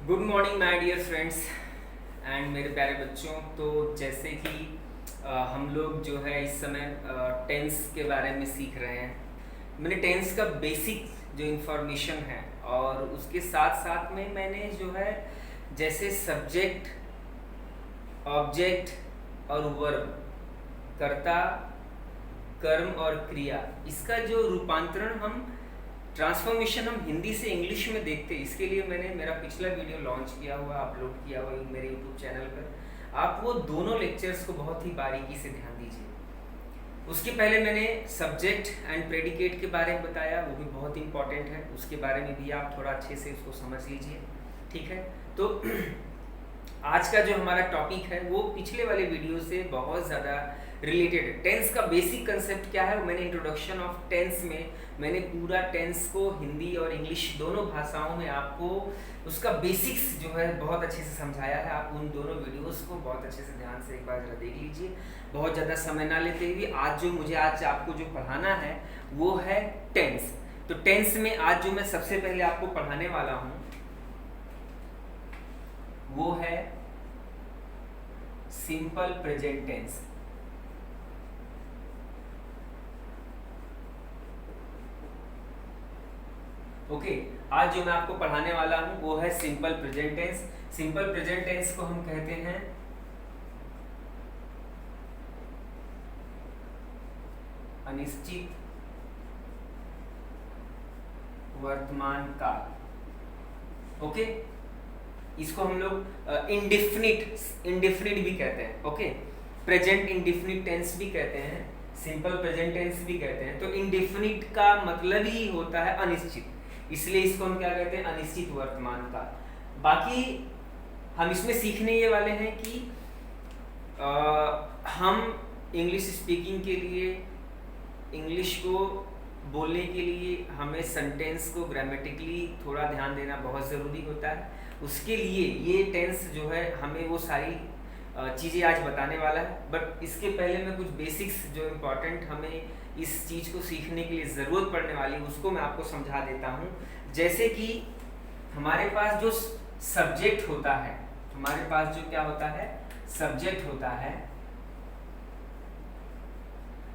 Good morning my dear friends and मेरे प्यारे बच्चों। तो जैसे कि हम लोग जो है इस समय टेंस के बारे में सीख रहे हैं। मैंने टेंस का बेसिक जो इन्फॉर्मेशन है और उसके साथ साथ में मैंने जो है जैसे सब्जेक्ट, ऑब्जेक्ट और वर्ब, कर्ता, कर्म और क्रिया, इसका जो रूपांतरण हम ट्रांसफॉर्मेशन हम हिंदी से इंग्लिश में देखते हैं। इसके लिए मैंने मेरा पिछला वीडियो लॉन्च किया हुआ, अपलोड किया हुआ मेरे यूट्यूब चैनल पर। आप वो दोनों लेक्चर्स को बहुत ही बारीकी से ध्यान दीजिए। उसके पहले मैंने सब्जेक्ट एंड प्रेडिकेट के बारे में बताया, वो भी बहुत इंपॉर्टेंट है। उसके बारे में भी आप थोड़ा अच्छे से उसको समझ लीजिए, ठीक है। तो आज का जो हमारा टॉपिक है वो पिछले वाले वीडियो से बहुत ज़्यादा रिलेटेड है। टेंस का बेसिक कंसेप्ट क्या है वो मैंने इंट्रोडक्शन ऑफ टेंस में मैंने पूरा टेंस को हिंदी और इंग्लिश दोनों भाषाओं में आपको उसका बेसिक्स जो है बहुत अच्छे से समझाया है। आप उन दोनों वीडियोस को बहुत अच्छे से ध्यान से एक बार जरा देख लीजिए। बहुत ज़्यादा समय ना लेते हुए आज आपको जो पढ़ाना है वो है टेंस। तो टेंस में आज जो मैं सबसे पहले आपको पढ़ाने वाला हूँ वो है सिंपल प्रेजेंट टेंस। ओके, आज जो मैं आपको पढ़ाने वाला हूं वो है simple present tense. Simple present tense को हम कहते हैं अनिश्चित वर्तमान काल। ओके, इसको हम लोग इंडेफिनिट भी कहते हैं। ओके, प्रेजेंट इंडेफिनिट टेंस भी कहते हैं, सिंपल प्रेजेंट टेंस भी कहते हैं। तो इंडेफिनिट का मतलब ही होता है अनिश्चित, इसलिए इसको हम क्या कहते हैं, अनिश्चित वर्तमान काल। बाकी हम इसमें सीखने ये वाले हैं कि हम इंग्लिश स्पीकिंग के लिए, इंग्लिश को बोलने के लिए हमें सेंटेंस को ग्रामेटिकली थोड़ा ध्यान देना बहुत ज़रूरी होता है। उसके लिए ये टेंस जो है हमें वो सारी चीज़ें आज बताने वाला है। बट इसके पहले मैं कुछ बेसिक्स जो इम्पोर्टेंट हमें इस चीज़ को सीखने के लिए ज़रूरत पड़ने वाली है उसको मैं आपको समझा देता हूँ। जैसे कि हमारे पास जो सब्जेक्ट होता है, हमारे पास जो क्या होता है, सब्जेक्ट होता है,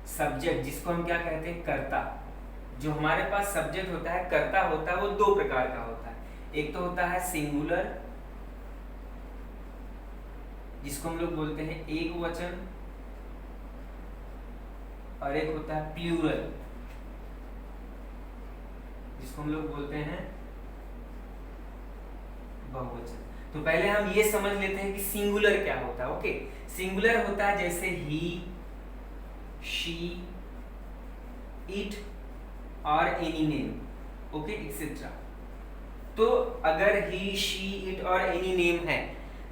सब्जेक्ट जिसको हम क्या कहते हैं, कर्ता। जो हमारे पास सब्जेक्ट होता है, कर्ता होता है, वो दो प्रकार का होता है। एक तो होता है सिंगुलर, जिसको हम लोग बोलते हैं एक वचन, और एक होता है प्लूरल, जिसको हम लोग बोलते हैं बहुवचन। तो पहले हम ये समझ लेते हैं कि सिंगुलर क्या होता है। ओके, सिंगुलर होता है जैसे ही, शी, इट और एनी नेम। Okay, etcetera. तो अगर ही, शी, इट और एनी नेम है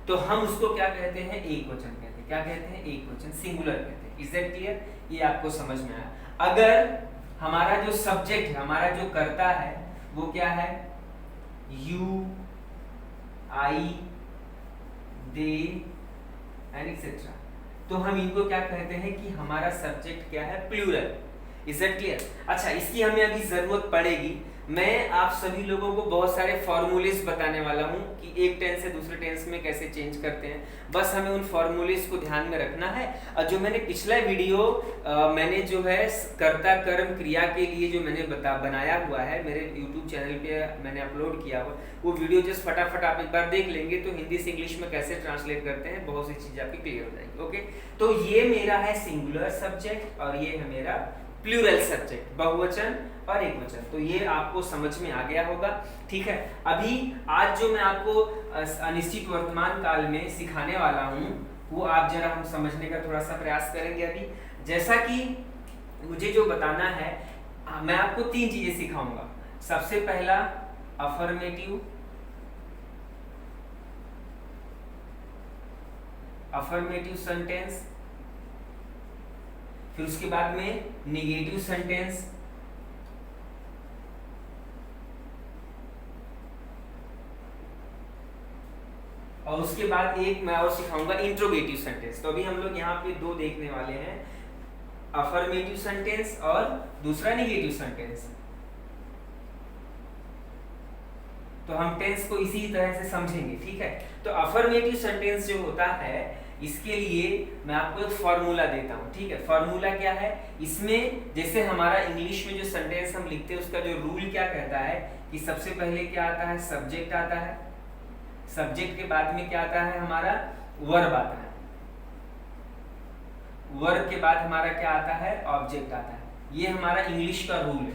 तो हम उसको क्या कहते हैं, एक वचन कहते हैं। क्या कहते हैं, एक वचन, सिंगुलर कहते हैं। Is that clear? ये आपको समझ में आया। अगर हमारा जो सब्जेक्ट है, हमारा जो कर्ता है, वो क्या है, you, I, they and etcetera, तो हम इनको क्या कहते हैं कि हमारा सब्जेक्ट क्या है, प्लूरल। Is that clear? अच्छा, इसकी हमें अभी जरूरत पड़ेगी। मैं आप सभी लोगों को बहुत सारे फॉर्मूलेस बताने वाला हूँ कि एक टेंस से दूसरे टेंस में कैसे चेंज करते हैं। बस हमें उन फॉर्मूलेस को ध्यान में रखना है। और जो मैंने पिछला वीडियो मैंने जो है कर्ता कर्म क्रिया के लिए जो मैंने बनाया हुआ है, मेरे यूट्यूब चैनल पे मैंने अपलोड किया हुआ, वो वीडियो जस्ट फटाफट आप एक बार देख लेंगे तो हिंदी से इंग्लिश में कैसे ट्रांसलेट करते हैं बहुत सी चीज़ें आपकी क्लियर हो जाएंगी। ओके, तो ये मेरा है सिंगुलर सब्जेक्ट और ये है मेरा प्लूरल सब्जेक्ट, बहुवचन और एक वचन। तो ये आपको समझ में आ गया होगा, ठीक है। अभी आज जो मैं आपको अनिश्चित वर्तमान काल में सिखाने वाला हूँ वो आप जरा हम समझने का थोड़ा सा प्रयास करेंगे। अभी जैसा कि मुझे जो बताना है, मैं आपको तीन चीजें सिखाऊंगा। सबसे पहला अफर्मेटिव, अफर्मेटिव सेंटेंस, फिर उसके बाद में नेगेटिव सेंटेंस, और उसके बाद एक मैं और सिखाऊंगा इंट्रोगेटिव सेंटेंस। तो अभी हम लोग यहाँ पे दो देखने वाले हैं, अफर्मेटिव सेंटेंस और दूसरा नेगेटिव सेंटेंस। तो हम टेंस को इसी तरह से समझेंगे, ठीक है। तो अफर्मेटिव सेंटेंस जो होता है इसके लिए मैं आपको एक फॉर्मूला देता हूँ, ठीक है। फॉर्मूला क्या है, इसमें जैसे हमारा इंग्लिश में जो सेंटेंस हम लिखते हैं उसका जो रूल क्या कहता है कि सबसे पहले क्या आता है, सब्जेक्ट आता है, सब्जेक्ट के बाद में क्या आता है हमारा, वर्ब आता है, वर्ब के बाद हमारा क्या आता है, ऑब्जेक्ट आता है। ये हमारा इंग्लिश का रूल है,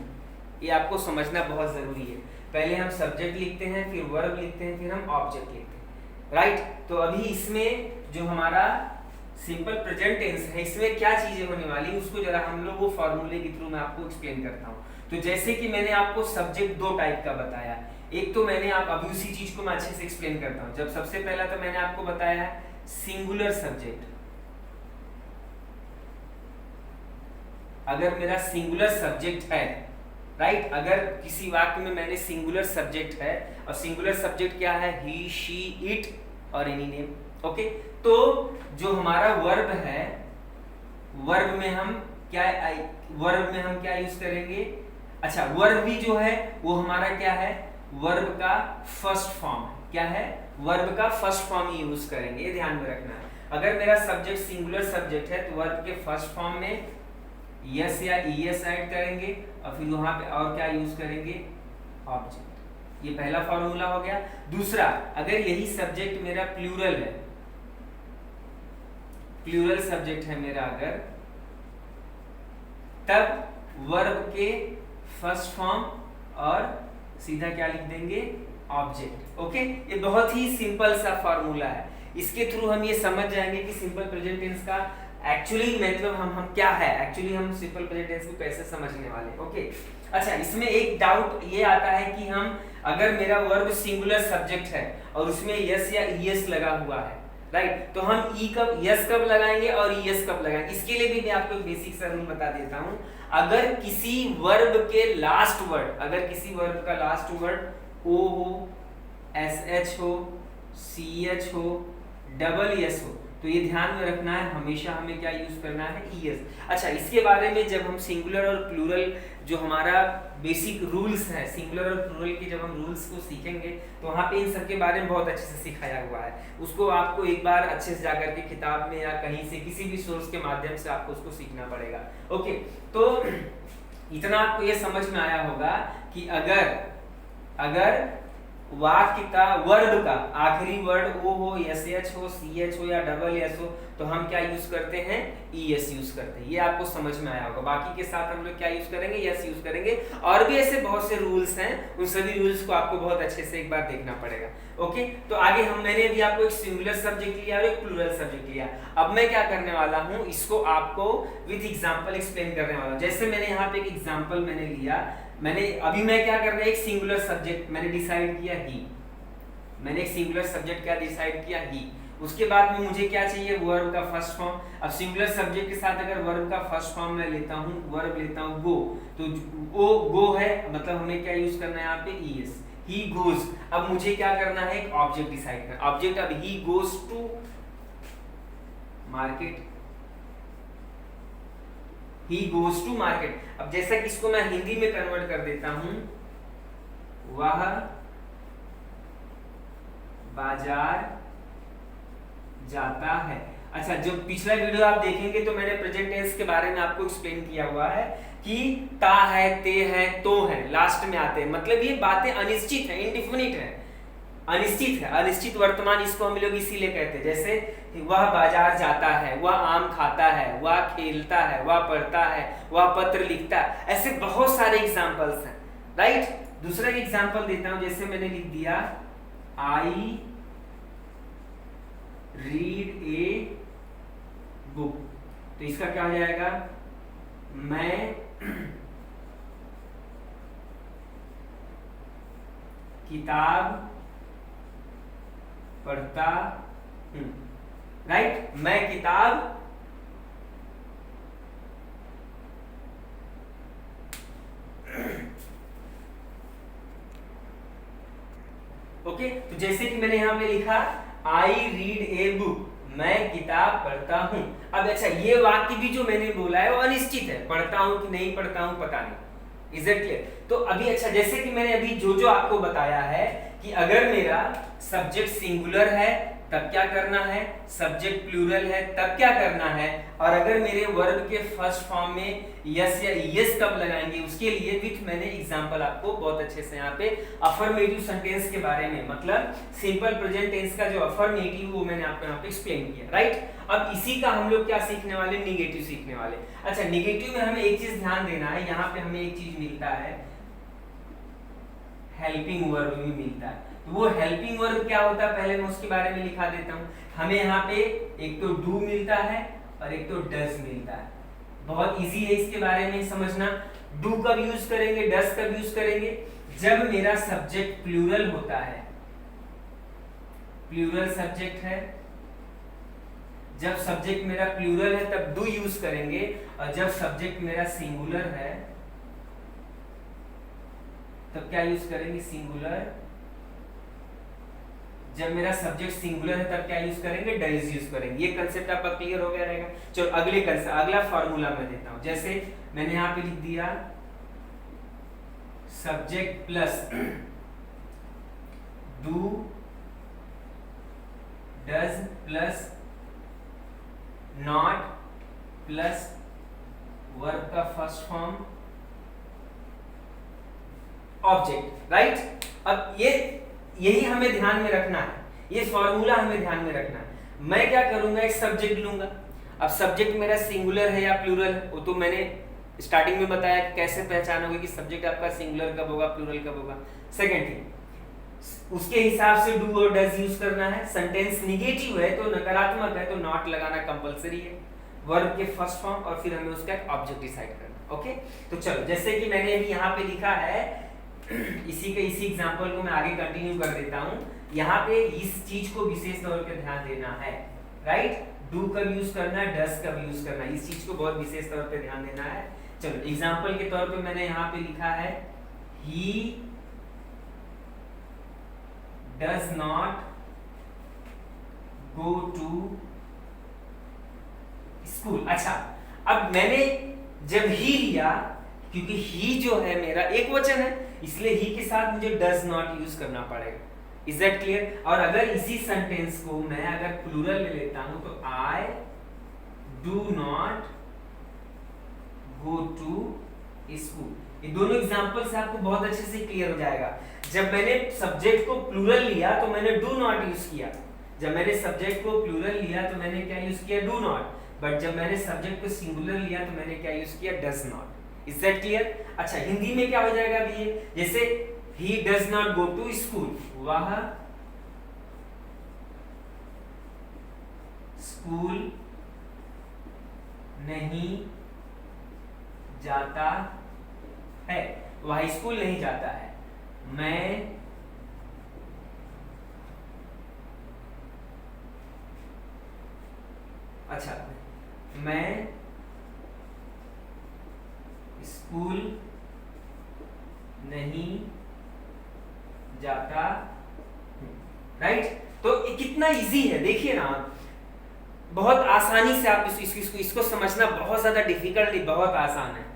ये आपको समझना बहुत जरूरी है। पहले हम सब्जेक्ट लिखते हैं, फिर वर्ब लिखते हैं, फिर हम ऑब्जेक्ट लिखते हैं, राइट। तो अभी इसमें जो हमारा सिंपल प्रेजेंट टेंस है इसमें क्या चीजें होने वाली उसको जरा हम लोग वो फॉर्मूले के थ्रू मैं आपको एक्सप्लेन करता हूँ। तो जैसे कि मैंने आपको सब्जेक्ट दो टाइप का बताया, एक तो मैंने आप अभी उसी चीज को मैं अच्छे से एक्सप्लेन करता हूँ। जब सबसे पहला तो मैंने आपको बताया सिंगुलर सब्जेक्ट, अगर मेरा सिंगुलर सब्जेक्ट है, राइट, अगर किसी वाक्य में मैंने सिंगुलर सब्जेक्ट है और सिंगुलर सब्जेक्ट क्या है, ही, शी, इट और एनी नेम, ओके। तो जो हमारा वर्ब है, वर्ब में हम क्या यूज करेंगे, अच्छा वर्ब भी जो है वो हमारा क्या है, वर्ब का फर्स्ट फॉर्म है, क्या है, वर्ब का फर्स्ट फॉर्म ही यूज करेंगे, ये ध्यान में रखना है। अगर मेरा सब्जेक्ट सिंगुलर सब्जेक्ट है तो वर्ब के फर्स्ट फॉर्म में यस या ईएस ऐड करेंगे और फिर वहां पे और क्या यूज करेंगे, ऑब्जेक्ट। ये पहला फॉर्मूला हो गया। दूसरा, अगर यही सब्जेक्ट मेरा प्लूरल है, प्लूरल सब्जेक्ट है मेरा अगर, तब वर्ब के फर्स्ट फॉर्म और सीधा क्या लिख देंगे, ऑब्जेक्ट, ओके। ये बहुत ही सिंपल सा फॉर्मूला है, इसके थ्रू हम ये समझ जाएंगे कि सिंपल प्रेजेंट टेंस का एक्चुअली मतलब हम क्या है, एक्चुअली हम सिंपल प्रेजेंट टेंस को कैसे समझने वाले, ओके। अच्छा, इसमें एक डाउट ये आता है कि हम अगर मेरा वर्ब सिंगुलर सब्जेक्ट है और उसमें यस या ईएस लगा हुआ है, राइट, तो हम यस कब लगाएंगे और ईएस कब लगाएंगे, इसके लिए भी मैं आपको एक बेसिक सा रूल बता देता हूं। अगर किसी वर्ब के लास्ट वर्ड, अगर किसी वर्ब का लास्ट वर्ड ओ हो, एसएच हो, सीएच हो, डबल एस हो, तो ये ध्यान में रखना है, हमेशा हमें क्या यूज करना है, ईएस। अच्छा, इसके बारे में जब हम सिंगुलर और प्लूरल जो हमारा बेसिक रूल्स है, सिंगुलर और प्लूरल के जब हम रूल्स को सीखेंगे तो वहाँ पे इन सब के बारे में बहुत अच्छे से सिखाया हुआ है। उसको आपको एक बार अच्छे से जाकर के किताब में या कहीं से किसी भी सोर्स के माध्यम से आपको उसको सीखना पड़ेगा, ओके। तो इतना आपको ये समझ में आया होगा कि अगर वाक्य का वर्ब का आखिरी वर्ड ओ हो, एसएच हो, सीएच हो या डबल एस हो, तो हम क्या यूज करते हैं, ईएस यूज करते हैं। ये आपको समझ में आया होगा। बाकी के साथ हम लोग क्या यूज करेंगे, यस यूज करेंगे। और भी ऐसे बहुत से रूल्स हैं, उन सभी रूल्स को आपको बहुत अच्छे से एक बार देखना पड़ेगा, ओके। तो आगे मैंने भी आपको एक सिंगुलर सब्जेक्ट लिया और एक प्लूरल सब्जेक्ट लिया। अब मैं क्या करने वाला हूँ, इसको आपको विद एग्जाम्पल एक्सप्लेन करने वाला हूँ। जैसे मैंने यहाँ पे एक एग्जाम्पल मैंने लिया, मैं क्या कर रहा है, एक सिंगुलर सब्जेक्ट मैंने डिसाइड किया ही, मैंने एक सिंगुलर सब्जेक्ट क्या डिसाइड किया ही। उसके बाद में मुझे क्या चाहिए, वर्ब का फर्स्ट फॉर्म। अब सिंगुलर सब्जेक्ट के साथ अगर वर्ब का फर्स्ट फॉर्म मैं लेता हूँ, वर्ब लेता हूँ गो, तो गो है, मतलब हमें क्या यूज करना है यहाँ पे, ईएस, ही गोज। अब मुझे क्या करना है, एक ऑब्जेक्ट डिसाइड करना, ऑब्जेक्ट। अब he goes to market, he goes to market. अब जैसा कि इसको मैं हिंदी में कन्वर्ट कर देता हूं, वह बाजार जाता है। अच्छा, जो पिछला वीडियो आप देखेंगे तो मैंने प्रेजेंट टेंस के बारे में आपको एक्सप्लेन किया हुआ है कि ता है, ते है, तो है, लास्ट में आते हैं, मतलब ये बातें अनिश्चित है, इंडिफिनिट है, अनिश्चित है, अनिश्चित वर्तमान इसको हम लोग इसीलिए कहते हैं। जैसे वह बाजार जाता है, वह आम खाता है, वह खेलता है, वह पढ़ता है, वह पत्र लिखता है, ऐसे बहुत सारे एग्जांपल्स हैं, राइट। दूसरा एग्जांपल देता हूं, जैसे मैंने लिख दिया आई रीड ए बुक, तो इसका क्या हो जाएगा, मैं किताब पढ़ता हूं, राइट, मैं किताब ओके। तो जैसे कि मैंने यहां पे लिखा आई रीड ए बुक, मैं किताब पढ़ता हूं। अब अच्छा, ये वाक्य भी जो मैंने बोला है वो अनिश्चित है, पढ़ता हूं कि नहीं पढ़ता हूं पता नहीं, इज इट क्लियर? तो अभी अच्छा, जैसे कि मैंने अभी जो जो आपको बताया है कि अगर मेरा सब्जेक्ट सिंगुलर है तब क्या करना है, सब्जेक्ट प्लूरल है तब क्या करना है, और अगर मेरे वर्ब के फर्स्ट फॉर्म में यस या यस कब लगाएंगे, उसके लिए विथ मैंने एग्जांपल आपको बहुत अच्छे से यहाँ पे अफर्मेटिव सेंटेंस के बारे में, मतलब सिंपल प्रेजेंट टेंस का जो अफर्मेटिव वो मैंने आपको यहाँ पे एक्सप्लेन किया, राइट? अब इसी का हम लोग क्या सीखने वाले, निगेटिव सीखने वाले। अच्छा, निगेटिव में हमें एक चीज ध्यान देना है, यहाँ पे हमें एक चीज मिलता है, हेल्पिंग वर्ब भी मिलता है। तो वो हेल्पिंग वर्ब क्या होता है पहले मैं उसके बारे में लिखा देता हूँ। हमें यहाँ पे एक तो डू मिलता है और एक तो डज मिलता है। बहुत इजी है इसके बारे में समझना। डू कब यूज करेंगे, डज कब यूज करेंगे? जब मेरा सब्जेक्ट प्लूरल होता है, प्लूरल सब्जेक्ट है, जब सब्जेक्ट मेरा प्लूरल है तब डू यूज करेंगे, और जब सब्जेक्ट मेरा सिंगुलर है तब क्या यूज करेंगे, सिंगुलर। जब मेरा सब्जेक्ट सिंगुलर है तब क्या यूज करेंगे, डज यूज करेंगे। ये कंसेप्ट आपका क्लियर हो गया रहेगा। चलो अगले कंसेप्ट, अगला फॉर्मूला मैं देता हूं। जैसे मैंने यहां पे लिख दिया subject plus do does plus not plus verb का फर्स्ट फॉर्म ऑब्जेक्ट, राइट? अब यही हमें ध्यान में रखना है, ये फॉर्मूला हमें ध्यान में रखना है। मैं क्या करूंगा, एक सब्जेक्ट लूंगा। अब सब्जेक्ट मेरा सिंगुलर है या प्लूरल है, वो तो मैंने स्टार्टिंग में बताया कि कैसे पहचानोगे कि सब्जेक्ट आपका सिंगुलर कब होगा, प्लूरल कब होगा। सेकंड थिंग, उसके हिसाब से डू और डज यूज करना है। सेंटेंस निगेटिव है तो नकारात्मक है तो नॉट लगाना कंपलसरी है, वर्ब के फर्स्ट फॉर्म, और फिर हमें उसका ऑब्जेक्ट डिसाइड करना। ओके, तो चलो जैसे कि मैंने अभी यहाँ पे लिखा है, इसी एग्जांपल को मैं आगे कंटिन्यू कर देता हूं। यहाँ पे इस चीज को विशेष तौर पे ध्यान देना है, राइट? डू कब यूज करना है, डज कब यूज करना है, इस चीज को बहुत विशेष तौर पे ध्यान देना है। चलो एग्जांपल के तौर पे मैंने यहाँ पे लिखा है he does not go to school. अच्छा, अब मैंने जब ही लिया, क्योंकि ही जो है मेरा एक वचन है, इसलिए ही के साथ मुझे डज नॉट यूज करना पड़ेगा। Is that clear? और अगर इसी सेंटेंस को मैं अगर प्लूरल ले लेता हूं तो I do not go to school. ये दोनों एग्जांपल से आपको बहुत अच्छे से क्लियर हो जाएगा। जब मैंने सब्जेक्ट को प्लूरल लिया तो मैंने डू नॉट यूज किया, जब मैंने सब्जेक्ट को प्लूरल लिया तो मैंने क्या यूज किया, डू नॉट। बट जब मैंने सब्जेक्ट को सिंगुलर लिया तो मैंने क्या यूज किया, does not. Is that clear? अच्छा, हिंदी में क्या हो जाएगा अभी ये, जैसे he does not go to school, वह स्कूल नहीं जाता है, वह स्कूल नहीं जाता है। मैं अच्छा, मैं स्कूल नहीं जाता, राइट? तो ये कितना इजी है, देखिए ना, बहुत आसानी से आप इसको समझना बहुत ज्यादा डिफिकल्ट नहीं, बहुत आसान है।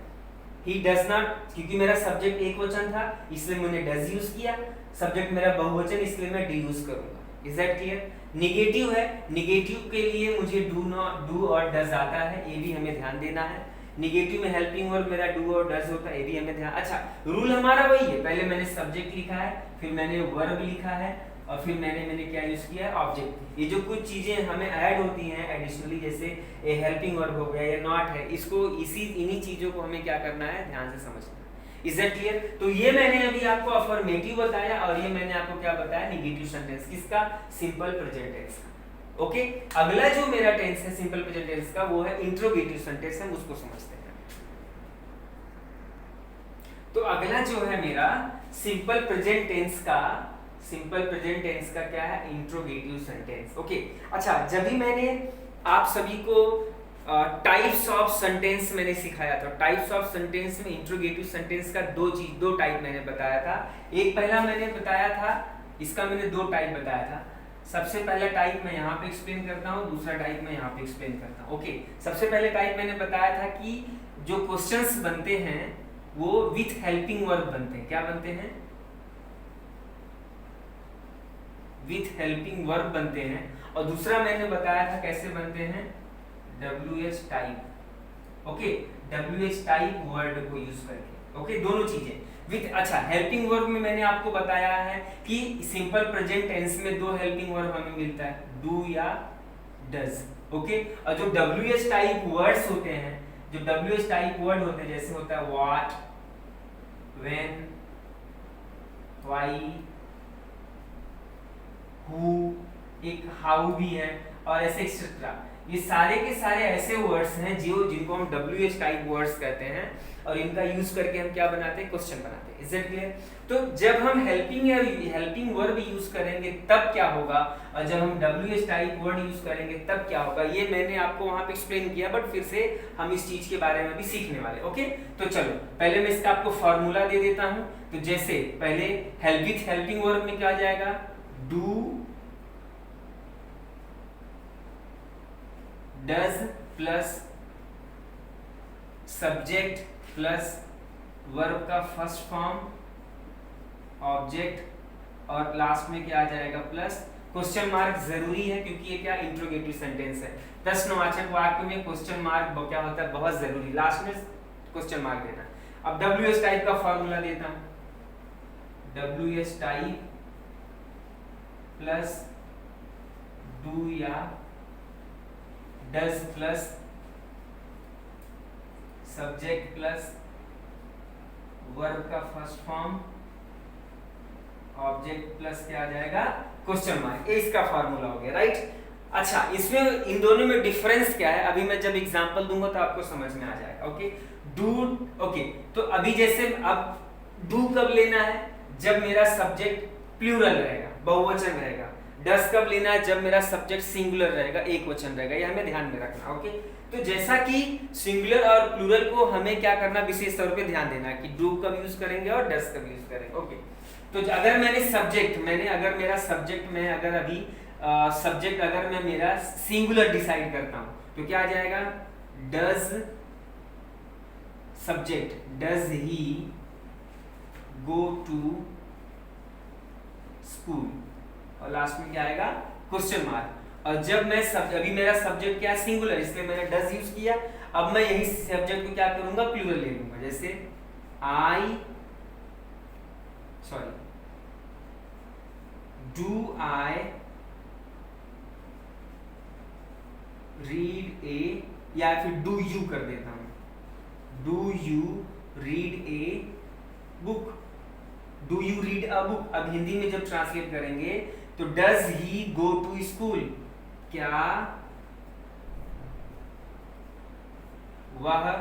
ही डज नॉट, क्योंकि मेरा सब्जेक्ट एक वचन था इसलिए मैंने डज यूज किया, सब्जेक्ट मेरा बहुवचन इसलिए मैं डी यूज करूंगा। Is that clear? निगेटिव है, निगेटिव के लिए मुझे डू और डज आता है, ये भी हमें ध्यान देना है। निगेटिव में हेल्पिंग वर्ब मेरा डू और डज होता है, ये भी हमें ध्यान। अच्छा, रूल हमारा वही है, पहले मैंने सब्जेक्ट लिखा है, फिर मैंने वर्ब लिखा है, और फिर मैंने क्या यूज किया, ऑब्जेक्ट। ये जो कुछ चीजें हमें ऐड होती हैं एडिशनली, जैसे ये हेल्पिंग वर्ब हो गया या नॉट है, इसको इन्हीं चीजों को हमें क्या करना है, ध्यान से समझना है। Is that clear? तो ये मैंने अभी आपको अफर्मेटिव बताया, और ये मैंने आपको क्या बताया, निगेटिव सेंटेंस किसका, सिंपल प्रेजेंट टेंस का। ओके, अगला जो मेरा टेंस है सिंपल प्रेजेंट टेंस का, वो है इंट्रोगेटिव सेंटेंस, हम उसको समझते हैं। तो अगला जो है मेरा सिंपल प्रेजेंट टेंस का क्या है, इंट्रोगेटिव सेंटेंस। ओके, अच्छा, जब भी मैंने आप सभी को टाइप्स ऑफ सेंटेंस मैंने सिखाया था, टाइप्स ऑफ सेंटेंस में इंट्रोगेटिव सेंटेंस का दो टाइप मैंने बताया था। एक पहला मैंने बताया था, इसका मैंने दो टाइप बताया था। सबसे पहला टाइप मैं यहाँ पे एक्सप्लेन करता हूँ, दूसरा टाइप मैं यहाँ पे एक्सप्लेन करता हूँ। ओके, सबसे पहले टाइप मैंने बताया था कि जो क्वेश्चंस बनते हैं वो विथ हेल्पिंग वर्ब बनते हैं। क्या बनते हैं? विथ हेल्पिंग वर्ब बनते हैं। और दूसरा मैंने बताया था कैसे बनते हैं, WH type. Okay, WH type word को यूज करके। ओके, दोनों चीजें विथ। अच्छा, हेल्पिंग वर्ब में मैंने आपको बताया है कि सिंपल प्रेजेंट टेंस में दो हेल्पिंग वर्ब हमें मिलता है, डू या डज। ओके, और जो WH टाइप वर्ड्स होते हैं, जो WH टाइप वर्ड होते हैं, जैसे होता है व्हाट, व्हेन, व्हाई, हु, एक हाउ भी है, और ऐसे एक्सेट्रा। ये सारे के सारे ऐसे वर्ड्स हैं जिनको हम WH टाइप वर्ड्स कहते हैं, और इनका यूज करके हम क्या बनाते हैं, क्वेश्चन बनाते हैं। Is it clear? तो जब हम हेल्पिंग वर्ब यूज करेंगे तब क्या होगा, और जब हम WH टाइप वर्ड यूज करेंगे तब क्या होगा, ये मैंने आपको वहां पे एक्सप्लेन किया, बट फिर से हम इस चीज के बारे में भी सीखने वाले। ओके, तो चलो पहले मैं इसका आपको फॉर्मूला दे देता हूं। तो जैसे पहले विथ हेल्पिंग वर्ब में क्या आ जाएगा, do, does plus subject plus verb का फर्स्ट फॉर्म, ऑब्जेक्ट, और लास्ट में क्या आ जाएगा, प्लस क्वेश्चन मार्क। जरूरी है क्योंकि ये क्या इंट्रोगेटिव सेंटेंस है। प्रश्नवाचक वाक्य में क्वेश्चन मार्क क्या होता है, बहुत जरूरी, लास्ट में क्वेश्चन मार्क देना। अब WH टाइप का फॉर्मूला देता हूं, WH टाइप प्लस डू या does plus subject plus verb का फर्स्ट फॉर्म, ऑब्जेक्ट प्लस क्या आ जाएगा, क्वेश्चन मार्क। ये इसका फार्मूला हो गया, राइट। अच्छा, इसमें इन दोनों में डिफरेंस क्या है, अभी मैं जब एग्जांपल दूंगा तो आपको समझ में आ जाएगा। Okay, do. ओके, तो अभी जैसे अब डू कब लेना है, जब मेरा सब्जेक्ट प्लूरल रहेगा, बहुवचन रहेगा। डज कब लेना है, जब मेरा सब्जेक्ट सिंगुलर रहेगा, एक वचन रहेगा। ये हमें ध्यान में रखना। ओके, तो जैसा कि सिंगुलर और प्लूरल को हमें क्या करना, विशेष तौर पे ध्यान देना कि डू कब यूज करेंगे और डज कब यूज करेंगे। ओके, तो अगर अगर मेरा सब्जेक्ट में अगर अभी सब्जेक्ट अगर मैं मेरा सिंगुलर डिसाइड करता हूं तो क्या आ जाएगा, does subject, does he go to school, और लास्ट में क्या आएगा, क्वेश्चन मार्क। और जब मैं अभी मेरा सब्जेक्ट क्या है, सिंगुलर, इसलिए मैंने डज यूज किया। अब मैं यही सब्जेक्ट को क्या करूंगा, प्लूरल ले लूंगा। जैसे डू आई रीड ए, या फिर डू यू कर देता हूं, do you read a book, do you read a book. अब हिंदी में जब ट्रांसलेट करेंगे तो does he go to school, क्या वह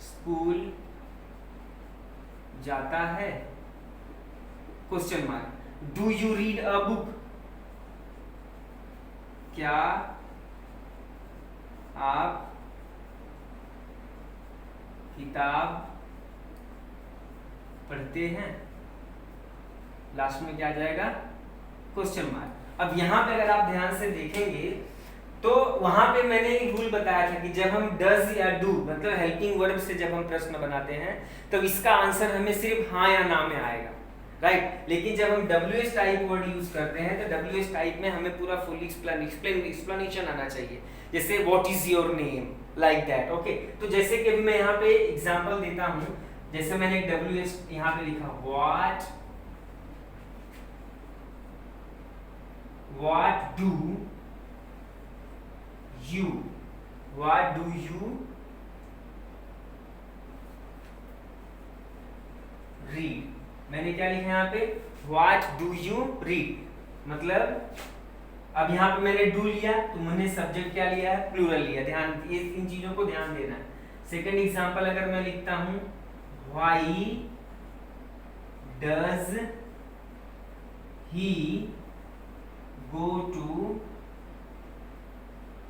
स्कूल जाता है, question mark. Do you read a book, क्या आप किताब पढ़ते हैं, लास्ट में क्या आ जाएगा, क्वेश्चन मार्क। अब यहां पे अगर आप ध्यान से देखेंगे तो वहां पे मैंने एक रूल बताया था कि जब हम डज या डू मतलब हेल्पिंग वर्ब से जब हम प्रश्न बनाते हैं तो इसका आंसर हमें सिर्फ हाँ या ना में आएगा, राइट। लेकिन जब हम WH टाइप वर्ड यूज करते हैं तो WH टाइप में हमें पूरा फुल एक्सप्लेनेशन आना चाहिए। जैसे what is your name, like that. Okay, तो जैसे कि मैं यहाँ पे एग्जांपल देता हूँ, जैसे मैंने एक WH यहाँ पे लिखा, what do you read। मैंने क्या लिखा यहाँ पे, what do you read, मतलब अब यहाँ पे मैंने डू लिया तो मैंने सब्जेक्ट क्या लिया है, प्लूरल लिया। ध्यान, ये इन चीजों को ध्यान देना है। सेकंड एग्जांपल अगर मैं लिखता हूं, why does he go to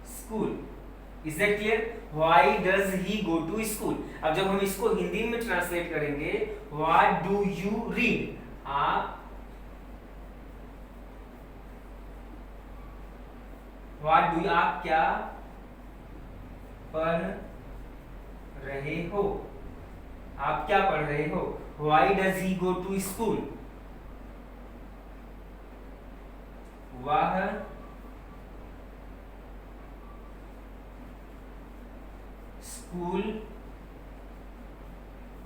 school, is that clear? Why does he go to school। अब जब हम इसको हिंदी में ट्रांसलेट करेंगे, what do you read, आप what do आप क्या पढ़ते रहे हो, आप क्या पढ़ रहे हो। Why does he go to school, वह स्कूल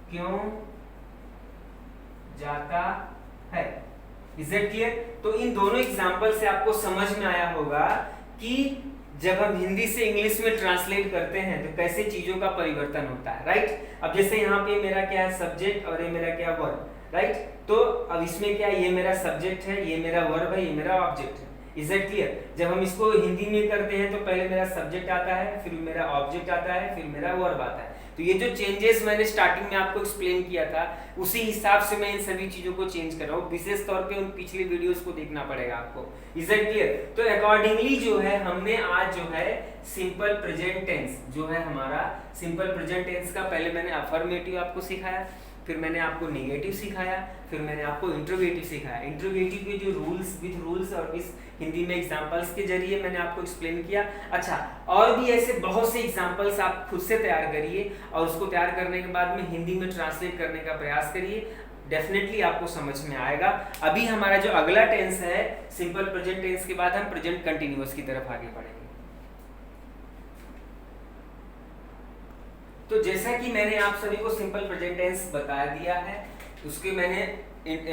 क्यों जाता है। Is it clear. तो इन दोनों एग्जाम्पल से आपको समझ में आया होगा कि जब हम हिंदी से इंग्लिश में ट्रांसलेट करते हैं तो कैसे चीजों का परिवर्तन होता है, राइट। अब जैसे यहाँ पे मेरा क्या है सब्जेक्ट और ये मेरा क्या वर्ब, राइट। तो अब इसमें क्या ये मेरा सब्जेक्ट है, ये मेरा वर्ब है, ये मेरा ऑब्जेक्ट है। Is it clear. जब हम इसको हिंदी में करते हैं तो पहले मेरा सब्जेक्ट आता है, फिर मेरा ऑब्जेक्ट आता है, फिर मेरा वर्ब आता है। तो ये जो चेंजेस मैंने स्टार्टिंग में आपको एक्सप्लेन किया था उसी हिसाब से मैं इन सभी चीजों को चेंज कर रहा हूँ। विशेष तौर पे उन पिछली वीडियोस को देखना पड़ेगा आपको। Is it clear. तो अकॉर्डिंगली जो है हमने आज जो है सिंपल प्रेजेंट टेंस जो है हमारा सिंपल प्रेजेंट टेंस का पहले मैंने अफर्मेटिव आपको सिखाया, फिर मैंने आपको नेगेटिव सिखाया, फिर मैंने आपको इंट्रोगेटिव सिखाया। इंट्रोगेटिव के जो रूल्स और इस हिंदी में एग्जांपल्स के जरिए मैंने आपको एक्सप्लेन किया। अच्छा, और भी ऐसे बहुत से एग्जांपल्स आप खुद से तैयार करिए और उसको तैयार करने के बाद में हिंदी में ट्रांसलेट करने का प्रयास करिए, डेफिनेटली आपको समझ में आएगा। अभी हमारा जो अगला टेंस है सिंपल प्रेजेंट टेंस के बाद हम प्रेजेंट कंटिन्यूअस की तरफ आगे बढ़ेंगे। तो जैसा कि मैंने आप सभी को सिंपल प्रेजेंट टेंस बता दिया है, उसके मैंने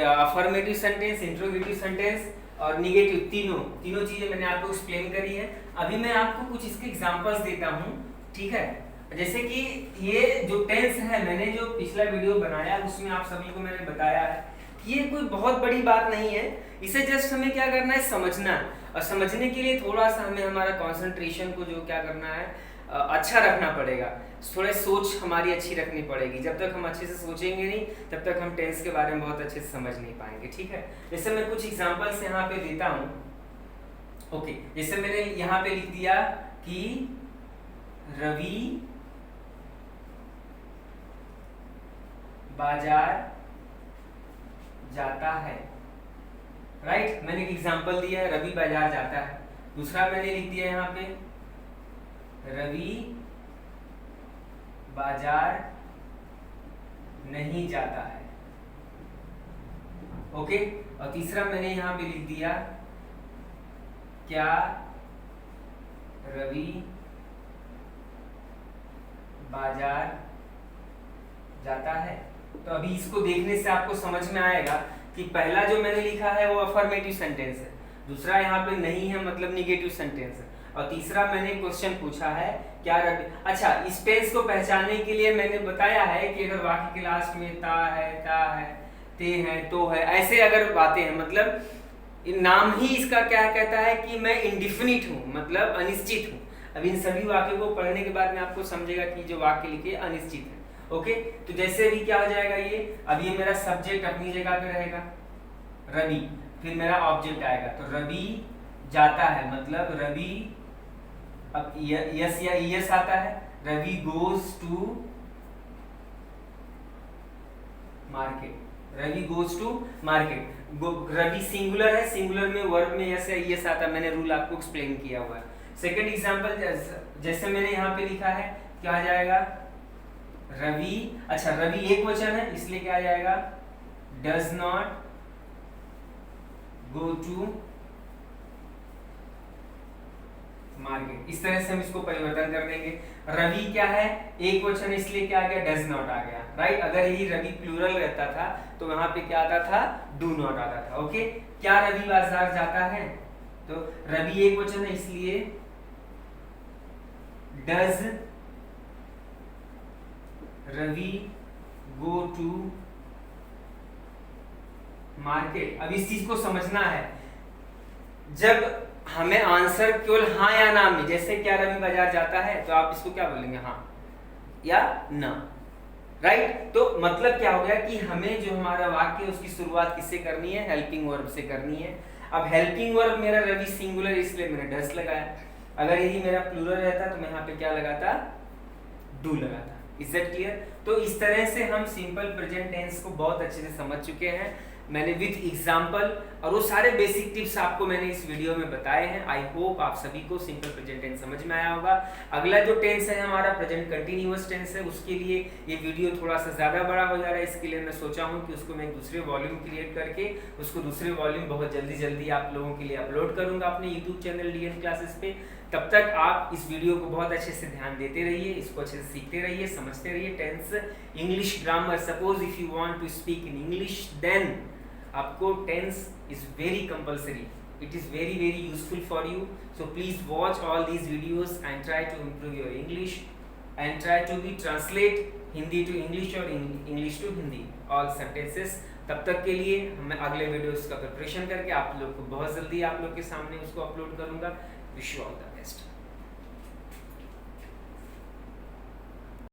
अफर्मेटिव सेंटेंस, इंट्रोगेटिव सेंटेंस और नेगेटिव तीनों चीजें मैंने आपको एक्सप्लेन करी है। अभी मैं आपको कुछ इसके एग्जांपल्स देता हूँ, ठीक है। जैसे कि ये जो टेंस है मैंने जो पिछला वीडियो बनाया उसमें आप सभी को मैंने बताया है कि ये कोई बहुत बड़ी बात नहीं है, इसे जस्ट हमें क्या करना है समझना, और समझने के लिए थोड़ा सा हमें हमारा कंसंट्रेशन को जो क्या करना है अच्छा रखना पड़ेगा, थोड़ा सोच हमारी अच्छी रखनी पड़ेगी। जब तक हम अच्छे से सोचेंगे नहीं तब तक हम टेंस के बारे में बहुत अच्छे से समझ नहीं पाएंगे, ठीक है। जैसे मैं कुछ एग्जांपल्स यहाँ पे देता हूँ, ओके। जैसे मैंने यहाँ पे लिख दिया कि रवि बाजार जाता है, राइट। मैंने एक एग्जांपल दिया है रवि बाजार जाता है। दूसरा मैंने लिख दिया यहाँ पे रवि बाजार नहीं जाता है, ओके। और तीसरा मैंने यहां पे लिख दिया क्या रवि बाजार जाता है। तो अभी इसको देखने से आपको समझ में आएगा कि पहला जो मैंने लिखा है वो अफर्मेटिव सेंटेंस है, दूसरा यहाँ पे नहीं है मतलब निगेटिव सेंटेंस है, और तीसरा मैंने क्वेश्चन पूछा है क्या रवि। अच्छा, इस टेंस को पहचानने के लिए मैंने बताया है कि अगर वाक्य के लास्ट में ता है, ते है, तो है, ऐसे अगर बातें हैं मतलब नाम ही इसका क्या कहता है कि मैं इंडिफिनिट हूँ, मतलब अनिश्चित हूँ। अब इन सभी वाक्यों को पढ़ने के बाद में आपको समझेगा कि जो वाक्य लिखे अनिश्चित है, ओके। तो जैसे भी क्या हो जाएगा ये, अब ये मेरा सब्जेक्ट अपनी जगह पे रहेगा रवि, फिर मेरा ऑब्जेक्ट आएगा, तो रवि जाता है मतलब रवि, अब यस या यस आता है, Ravi goes to market, Ravi goes to market. Ravi singular है, सिंगुलर में वर्ब में यस या यस आता है, मैंने रूल आपको एक्सप्लेन किया हुआ है। सेकंड एग्जांपल जैसे मैंने यहाँ पे लिखा है क्या आ जाएगा रवि, अच्छा रवि एक वचन है इसलिए क्या आ जाएगा does not go to market. इस तरह से हम इसको परिवर्तन कर देंगे। रवि क्या है एक वचन इसलिए क्या आ गया डज नॉट आ गया, राइट। अगर यही रवि प्लूरल रहता था तो वहां पे क्या आता था डू नॉट आता था, ओके। क्या रवि बाजार जाता है, तो रवि एक वचन है इसलिए does Ravi go to market. अब इस चीज को समझना है, जब हमें आंसर केवल हाँ या ना में, जैसे क्या रवि बाजार जाता है तो आप इसको क्या बोलेंगे हाँ या ना, राइट। तो मतलब क्या हो गया कि हमें जो हमारा वाक्य है उसकी शुरुआत किससे करनी है, हेल्पिंग वर्ब से करनी है। अब हेल्पिंग वर्ब मेरा रवि सिंगुलर इसलिए मैंने डज लगाया, अगर यही मेरा प्लूरल रहता तो मैं यहाँ पे क्या लगाता डू लगाता। Is that clear. तो इस तरह से हम सिंपल प्रेजेंट टेंस को बहुत अच्छे से समझ चुके हैं। मैंने विथ एग्जाम्पल और वो सारे बेसिक टिप्स आपको मैंने इस वीडियो में बताए हैं। आई होप आप सभी को सिंपल प्रेजेंट टेंस समझ में आया होगा। अगला जो टेंस है हमारा प्रेजेंट कंटिन्यूअस टेंस है, उसके लिए ये वीडियो थोड़ा सा ज़्यादा बड़ा हो जा रहा है। इसके लिए मैं सोचा हूँ कि उसको मैं दूसरे वॉल्यूम क्रिएट करके उसको दूसरे वॉल्यूम बहुत जल्दी आप लोगों के लिए अपलोड करूँगा अपने यूट्यूब चैनल DN क्लासेस पे। तब तक आप इस वीडियो को बहुत अच्छे से ध्यान देते रहिए, इसको अच्छे से सीखते रहिए, समझते रहिए। Tense, English grammar, suppose if you want to speak in English then आपको tense is very compulsory, it is very useful for you. So please watch all these videos and try to improve your English and try to be translate Hindi to English or English to Hindi all sentences. तब तक के लिए मैं अगले videos का preparation करके आप लोग को बहुत जल्दी आप लोग के सामने उसको अपलोड करूंगा। Wish you all the best.